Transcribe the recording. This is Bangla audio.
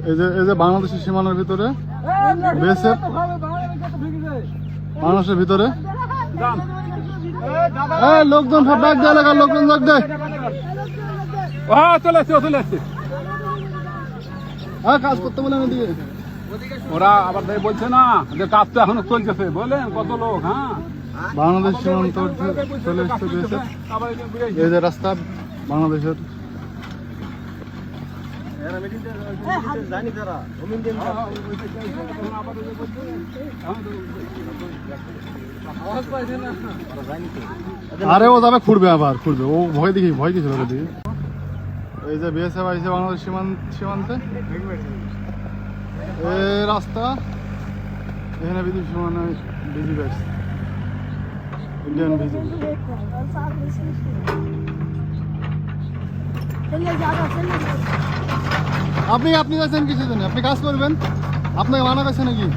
এই যে বাংলাদেশের সীমানার ভিতরে বিএসএফ বাংলাদেশের ভিতরে লোকজন সব ডাক দেয়, এলাকার লোকজন ডাক দেয়। চলে আসছে হ্যাঁ, কাজ করতে বলে এদিকে ওরা আবার বলছে না যে কাজ তো এখনো চলতেছে, বলেন কত লোক। হ্যাঁ, বাংলাদেশ সীমান্ত চলে এসছে বিএসএফ। এই যে রাস্তা বাংলাদেশের। আরে ও যাবে খুঁড়বে, আবার খুঁড়বে, ও ভয় কিছু দিকে। এই যে বিএসএফ আইছে বাংলাদেশ সীমান্তে। এই রাস্তা এখানে বিদেশি সীমানা বিজিবি আসছে, ইন্ডিয়ান বিজিবি। আপনি যাচ্ছেন কিছু জন্য, আপনি কাজ করবেন, আপনাকে মানা গেছে নাকি?